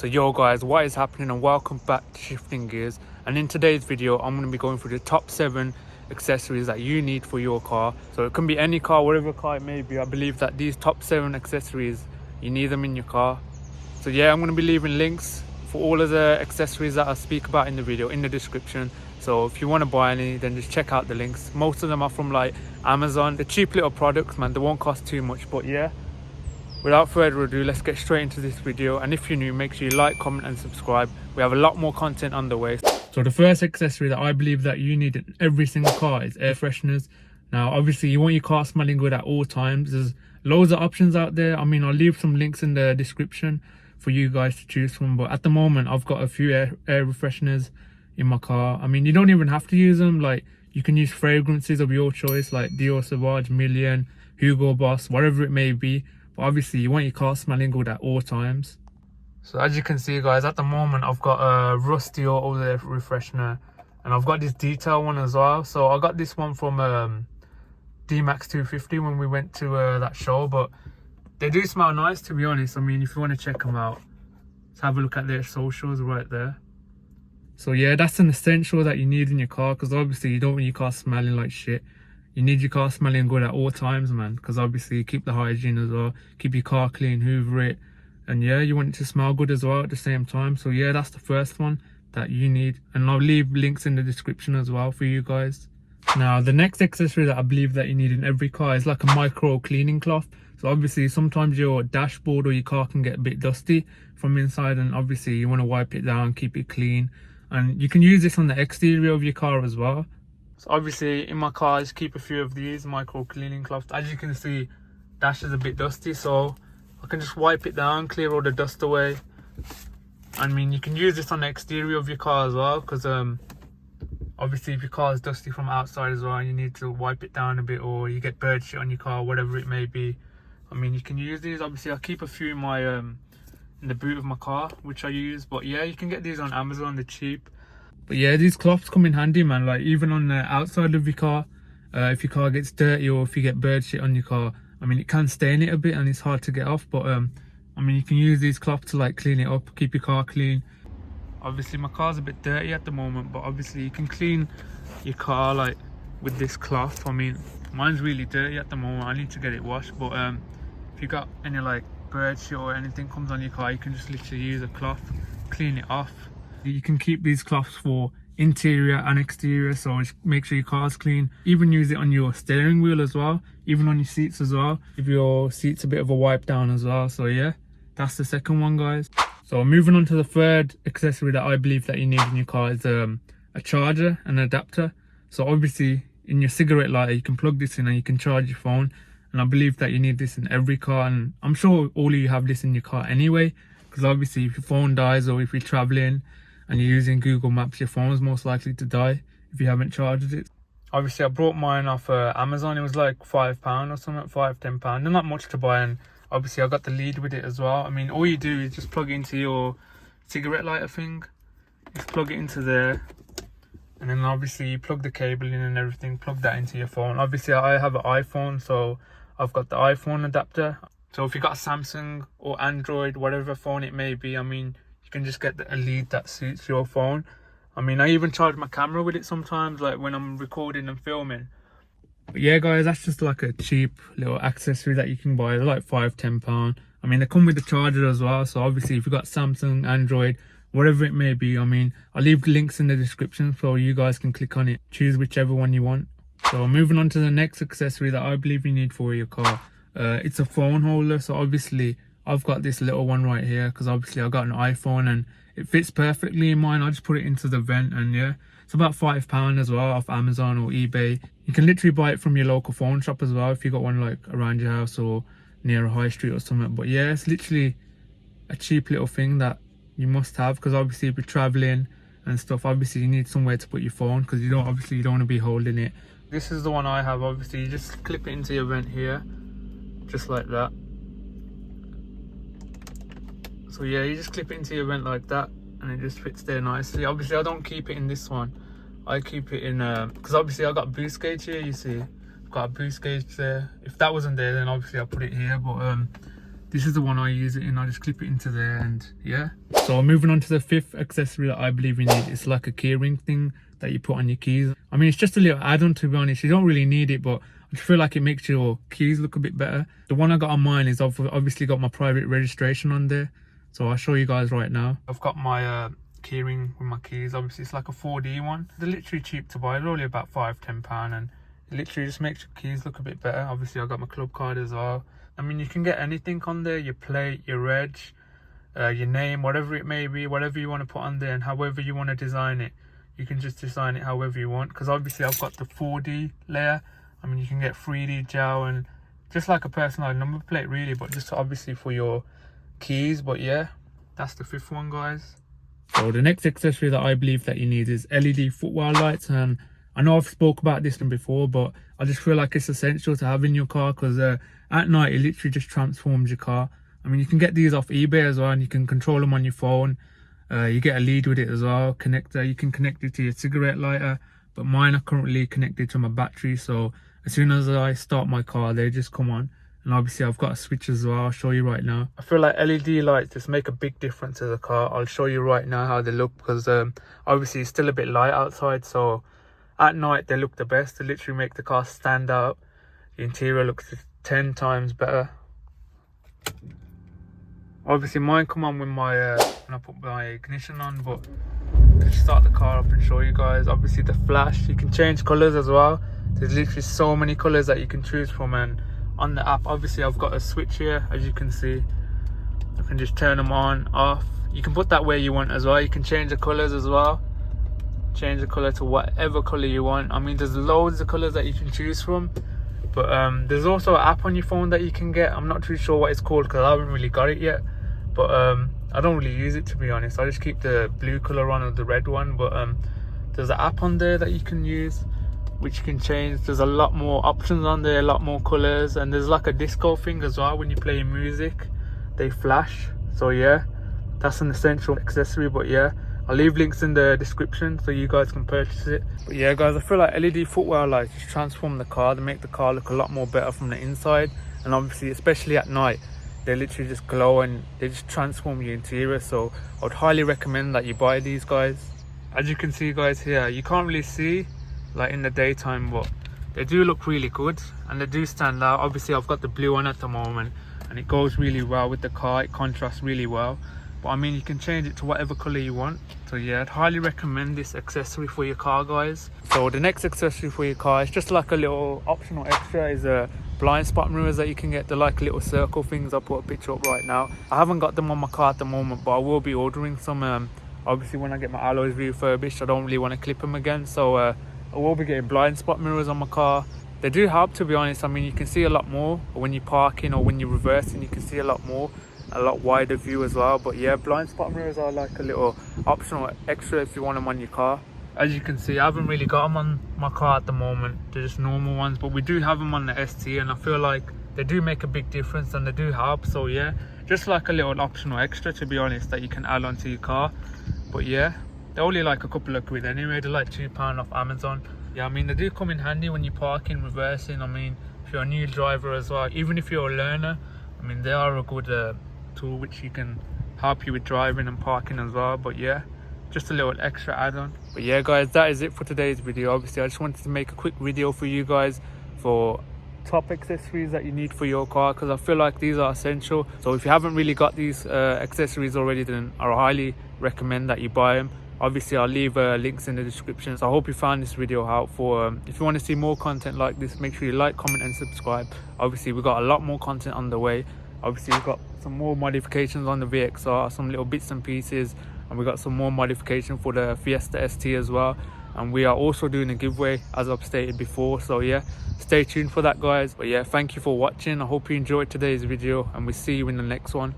So yo guys, what is happening, and welcome back to Shifting Gears. And in today's video I'm going to be going through the top 7 accessories that you need for your car. So it can be any car, whatever car it may be. I believe that these top 7 accessories, you need them in your car. So yeah, I'm going to be leaving links for all of the accessories that I speak about in the video in the description. So if you want to buy any, then just check out the links. Most of them are from like Amazon. They're cheap little products, man. They won't cost too much. But yeah, without further ado, let's get straight into this video. And if you're new, make sure you like, comment and subscribe. We have a lot more content on the way. So the first accessory that I believe that you need in every single car is air fresheners. Now obviously you want your car smelling good at all times. There's loads of options out there. I mean, I'll leave some links in the description for you guys to choose from, but at the moment I've got a few air fresheners in my car. I mean, you don't even have to use them. Like, you can use fragrances of your choice, like Dior Sauvage, Million, Hugo Boss, whatever it may be. But obviously you want your car smelling good at all times. So as you can see guys, at the moment I've got a Rusty Auto air freshener, and I've got this detail one as well. So I got this one from D-Max 250 when we went to that show, but they do smell nice, to be honest. I mean, if you want to check them out, let's have a look at their socials right there. So yeah, that's an essential that you need in your car, because obviously you don't want your car smelling like shit. You need your car smelling good at all times, man, because obviously you keep the hygiene as well, keep your car clean, hoover it, and yeah, you want it to smell good as well at the same time. So yeah, that's the first one that you need, and I'll leave links in the description as well for you guys. Now the next accessory that I believe that you need in every car is like a micro cleaning cloth. So obviously sometimes your dashboard or your car can get a bit dusty from inside, and obviously you want to wipe it down, keep it clean. And you can use this on the exterior of your car as well. So obviously in my car I just keep a few of these micro cleaning cloths. As you can see, dash is a bit dusty, so I can just wipe it down, clear all the dust away. I mean, you can use this on the exterior of your car as well, because obviously if your car is dusty from outside as well and you need to wipe it down a bit, or you get bird shit on your car, whatever it may be, I mean, you can use these. Obviously I keep a few in my in the boot of my car, which I use. But yeah, you can get these on Amazon, they're cheap. But yeah, these cloths come in handy, man. Like, even on the outside of your car, if your car gets dirty or if you get bird shit on your car, I mean, it can stain it a bit and it's hard to get off. But I mean, you can use these cloths to like clean it up, keep your car clean. Obviously my car's a bit dirty at the moment, but obviously you can clean your car like with this cloth. I mean, mine's really dirty at the moment, I need to get it washed. But if you got any like bird shit or anything comes on your car, you can just literally use a cloth, clean it off. You can keep these cloths for interior and exterior, so just make sure your car's clean. Even use it on your steering wheel as well, even on your seats as well, give your seats a bit of a wipe down as well. So yeah, that's the second one, guys. So moving on to the third accessory that I believe that you need in your car is a charger, an adapter. So obviously in your cigarette lighter you can plug this in and you can charge your phone, and I believe that you need this in every car, and I'm sure all of you have this in your car anyway, because obviously if your phone dies or if you're traveling and you're using Google Maps, your phone's most likely to die if you haven't charged it. Obviously I brought mine off Amazon. It was like £5 or something, £5-10. They're not much to buy, and obviously I got the lead with it as well. I mean, all you do is just plug it into your cigarette lighter thing, just plug it into there, and then obviously you plug the cable in and everything, plug that into your phone. Obviously I have an iPhone, so I've got the iPhone adapter. So if you got a Samsung or Android, whatever phone it may be, I mean, you can just get a lead that suits your phone. I mean, I even charge my camera with it sometimes, like when I'm recording and filming. But yeah guys, that's just like a cheap little accessory that you can buy. They're like £5-10. I mean, they come with the charger as well, so obviously if you've got Samsung, Android, whatever it may be, I mean, I'll leave links in the description so you guys can click on it, choose whichever one you want. So moving on to the next accessory that I believe you need for your car, it's a phone holder. So obviously I've got this little one right here because obviously I got an iPhone and it fits perfectly in mine. I just put it into the vent, and yeah, it's about £5 as well off Amazon or eBay. You can literally buy it from your local phone shop as well if you got one like around your house or near a high street or something. But yeah, it's literally a cheap little thing that you must have, because obviously if you're traveling and stuff, obviously you need somewhere to put your phone, because you don't want to be holding it. This is the one I have. Obviously you just clip it into your vent here, just like that. So yeah, you just clip it into your vent like that and it just fits there nicely. Obviously I don't keep it in this one, I keep it in because obviously I got a boost gauge here. You see, I've got a boost gauge there. If that wasn't there, then obviously I'll put it here. But This is the one I use it in. I just clip it into there, and yeah. So moving on to the fifth accessory that I believe you need. It's like a keyring thing that you put on your keys. I mean, it's just a little add-on, to be honest. You don't really need it, but I just feel like it makes your keys look a bit better. The one I got on mine is I've obviously got my private registration on there, so I'll show you guys right now. I've got my keyring with my keys. Obviously it's like a 4D one. They're literally cheap to buy. They're only about £5–10, and it literally just makes your keys look a bit better. Obviously I got my club card as well. I mean, you can get anything on there, your plate, your reg, your name, whatever it may be, whatever you want to put on there, and however you want to design it, you can just design it however you want. Because obviously I've got the 4D layer. I mean, you can get 3D gel and just like a personalized number plate really, but just obviously for your keys. But yeah, that's the fifth one, guys. So the next accessory that I believe that you need is LED footwell lights, and I know I've spoke about this one before, but I just feel like it's essential to have in your car, because at night it literally just transforms your car. I mean, you can get these off eBay as well, and you can control them on your phone. You get a lead with it as well, connector. You can connect it to your cigarette lighter, but mine are currently connected to my battery, so as soon as I start my car, they just come on. And obviously I've got a switch as well. I'll show you right now. I feel like LED lights just make a big difference to the car. I'll show you right now how they look, because obviously it's still a bit light outside, so at night they look the best. They literally make the car stand out. The interior looks 10 times better. Obviously mine come on with my when I put my ignition on, but let's start the car up and show you guys. Obviously the flash, you can change colors as well. There's literally so many colors that you can choose from, and on the app obviously I've got a switch here, as you can see. I can just turn them on, off. You can put that where you want as well. You can change the colors as well, change the color to whatever color you want. I mean, there's loads of colors that you can choose from, but there's also an app on your phone that you can get. I'm not too sure what it's called because I haven't really got it yet, but I don't really use it, to be honest. I just keep the blue color on or the red one, but there's an app on there that you can use, which you can change. There's a lot more options on there, a lot more colors, and there's like a disco thing as well. When you play music, they flash. So yeah, that's an essential accessory. But yeah, I'll leave links in the description so you guys can purchase it. But yeah guys, I feel like LED footwell lights just transform the car. They make the car look a lot more better from the inside, and obviously especially at night, they literally just glow and they just transform your interior. So I would highly recommend that you buy these, guys. As you can see guys here, you can't really see like in the daytime, but they do look really good and they do stand out. Obviously I've got the blue on at the moment, and it goes really well with the car. It contrasts really well, but I mean, you can change it to whatever color you want. So yeah, I'd highly recommend this accessory for your car, guys. So the next accessory for your car is just like a little optional extra, is a blind spot mirrors that you can get. They're like little circle things. I'll put a picture up right now. I haven't got them on my car at the moment, but I will be ordering some. Obviously when I get my alloys refurbished, I don't really want to clip them again, so I will be getting blind spot mirrors on my car. They do help, to be honest. I mean, you can see a lot more when you're parking or when you're reversing. You can see a lot more, a lot wider view as well. But yeah, blind spot mirrors are like a little optional extra if you want them on your car. As you can see, I haven't really got them on my car at the moment. They're just normal ones, but we do have them on the ST, and I feel like they do make a big difference and they do help. So yeah, just like a little optional extra, to be honest, that you can add onto your car. But yeah, they're only like a couple of quid anyway. They're like £2 off Amazon. Yeah, I mean, they do come in handy when you're parking, reversing. I mean, if you're a new driver as well, even if you're a learner, I mean, they are a good tool which you can help you with driving and parking as well. But yeah, just a little extra add-on. But yeah guys, that is it for today's video. Obviously I just wanted to make a quick video for you guys for top accessories that you need for your car, because I feel like these are essential. So if you haven't really got these accessories already, then I highly recommend that you buy them. Obviously I'll leave links in the description. So I hope you found this video helpful. If you want to see more content like this, make sure you like, comment and subscribe. Obviously we've got a lot more content on the way. Obviously we've got some more modifications on the VXR, some little bits and pieces, and we got some more modification for the Fiesta ST as well. And we are also doing a giveaway, as I've stated before. So yeah, stay tuned for that, guys. But yeah, thank you for watching. I hope you enjoyed today's video, and we'll see you in the next one.